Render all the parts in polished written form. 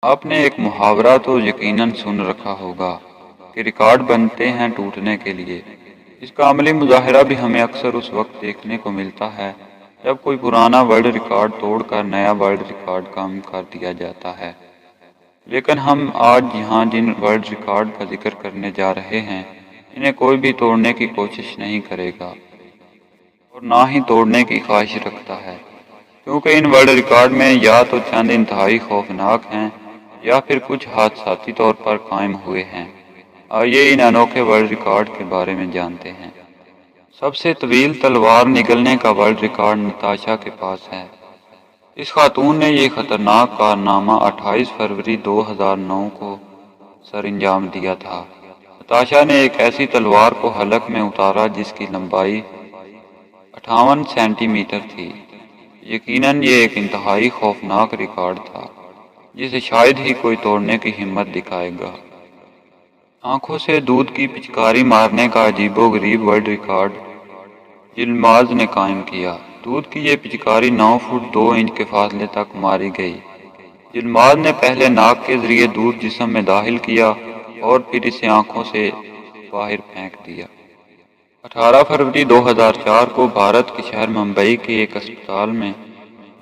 آپ نے ایک محاورہ تو یقیناً سن رکھا ہوگا کہ ریکارڈ بنتے ہیں ٹوٹنے کے لیے۔ اس کا عملی مظاہرہ بھی ہمیں اکثر اس وقت دیکھنے کو ملتا ہے جب کوئی پرانا ورلڈ ریکارڈ توڑ کر نیا ورلڈ ریکارڈ قائم کر دیا جاتا ہے۔ لیکن ہم آج یہاں جن ورلڈ ریکارڈ کا ذکر کرنے جا رہے ہیں، انہیں کوئی بھی توڑنے کی کوشش نہیں کرے گا اور نہ ہی توڑنے کی خواہش رکھتا ہے، کیونکہ ان ورلڈ ریکارڈ میں یا تو چند انتہائی خوفناک ہیں یا پھر کچھ حادثاتی طور پر قائم ہوئے ہیں۔ آئیے ان انوکھے ورلڈ ریکارڈ کے بارے میں جانتے ہیں۔ سب سے طویل تلوار نگلنے کا ورلڈ ریکارڈ نتاشا کے پاس ہے۔ اس خاتون نے یہ خطرناک کارنامہ 28 فروری 2009 کو سر انجام دیا تھا۔ نتاشا نے ایک ایسی تلوار کو حلق میں اتارا جس کی لمبائی 58 سینٹی میٹر تھی۔ یقیناً یہ ایک انتہائی خوفناک ریکارڈ تھا جسے شاید ہی کوئی توڑنے کی ہمت دکھائے گا۔ آنکھوں سے دودھ کی پچکاری مارنے کا عجیب و غریب ورلڈ ریکارڈ یلماز نے قائم کیا۔ دودھ کی یہ پچکاری 9 فٹ 2 انچ کے فاصلے تک ماری گئی۔ یلماز نے پہلے ناک کے ذریعے دودھ جسم میں داخل کیا اور پھر اسے آنکھوں سے باہر پھینک دیا۔ 18 فروری 2004 کو بھارت کے شہر ممبئی کے ایک اسپتال میں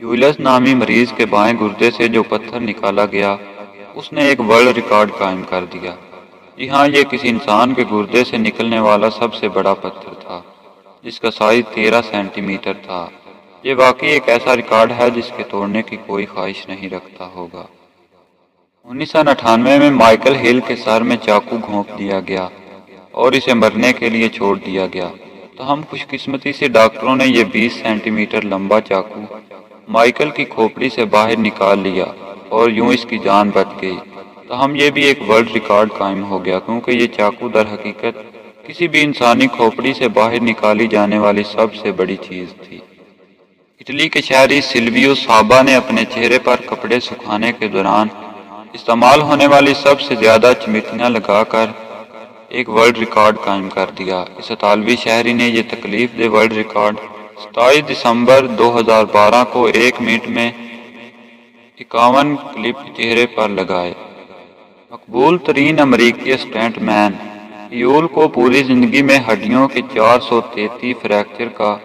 یولس نامی مریض کے بائیں گردے سے جو پتھر نکالا گیا، اس نے ایک ورلڈ ریکارڈ قائم کر دیا۔ جی ہاں، یہ کسی انسان کے گردے سے نکلنے والا سب سے بڑا پتھر تھا جس کا سائز 13 سینٹی میٹر تھا۔ یہ واقعی ایک ایسا ریکارڈ ہے جس کے توڑنے کی کوئی خواہش نہیں رکھتا ہوگا۔ 1998 میں مائیکل ہل کے سر میں چاقو گھونپ دیا گیا اور اسے مرنے کے لیے چھوڑ دیا گیا، تو ہم خوش قسمتی سے ڈاکٹروں نے یہ 20 سینٹی میٹر لمبا چاقو مائیکل کی کھوپڑی سے باہر نکال لیا اور یوں اس کی جان بچ گئی۔ تو ہم یہ بھی ایک ورلڈ ریکارڈ قائم ہو گیا، کیونکہ یہ چاقو در حقیقت کسی بھی انسانی کھوپڑی سے باہر نکالی جانے والی سب سے بڑی چیز تھی۔ اٹلی کے شہری سلویو سابا نے اپنے چہرے پر کپڑے سکھانے کے دوران استعمال ہونے والی سب سے زیادہ چمٹیاں لگا کر ایک ورلڈ ریکارڈ قائم کر دیا۔ اس اطالوی شہری نے یہ تکلیف دہ ورلڈ ریکارڈ 27 دسمبر 2012 کو 1 منٹ میں 51 کلپ چہرے پر لگائے۔ مقبول ترین امریکی اسٹنٹ مین ایول کو پوری زندگی میں ہڈیوں کے 433 فریکچر کا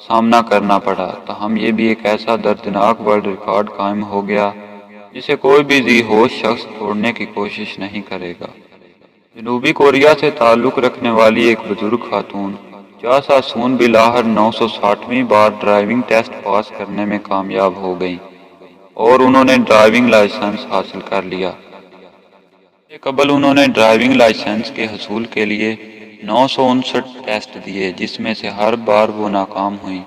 سامنا کرنا پڑا، تاہم یہ بھی ایک ایسا دردناک ورلڈ ریکارڈ قائم ہو گیا جسے کوئی بھی ذی ہوش شخص توڑنے کی کوشش نہیں کرے گا۔ جنوبی کوریا سے تعلق رکھنے والی ایک بزرگ خاتون چاسا سون بالآخر 960ویں بار ڈرائیونگ ٹیسٹ پاس کرنے میں کامیاب ہو گئیں اور انہوں نے ڈرائیونگ لائسنس حاصل کر لیا۔ اس سے قبل انہوں نے ڈرائیونگ لائسنس کے حصول کے لیے 959 ٹیسٹ دیے، جس میں سے ہر بار وہ ناکام ہوئیں،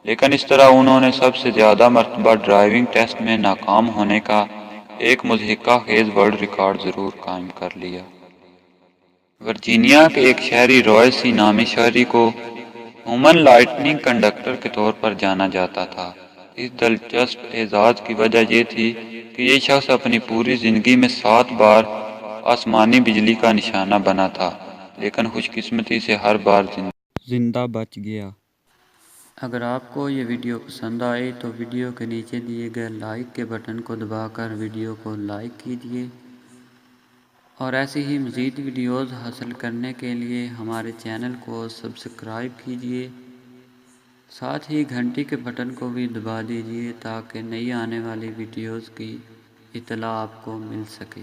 لیکن اس طرح انہوں نے سب سے زیادہ مرتبہ ڈرائیونگ ٹیسٹ میں ناکام ہونے کا ایک مضحکہ خیز ورلڈ ریکارڈ ضرور قائم کر لیا۔ ورجینیا کے ایک شہری رائے سی نامی شہری کو ہیومن لائٹننگ کنڈکٹر کے طور پر جانا جاتا تھا۔ اس دلچسپ اعزاز کی وجہ یہ تھی کہ یہ شخص اپنی پوری زندگی میں 7 بار آسمانی بجلی کا نشانہ بنا تھا، لیکن خوش قسمتی سے ہر بار زندہ بچ گیا۔ اگر آپ کو یہ ویڈیو پسند آئی تو ویڈیو کے نیچے دیے گئے لائک کے بٹن کو دبا کر ویڈیو کو لائک کیجیے، اور ایسی ہی مزید ویڈیوز حاصل کرنے کے لیے ہمارے چینل کو سبسکرائب کیجیے، ساتھ ہی گھنٹی کے بٹن کو بھی دبا دیجیے تاکہ نئی آنے والی ویڈیوز کی اطلاع آپ کو مل سکے۔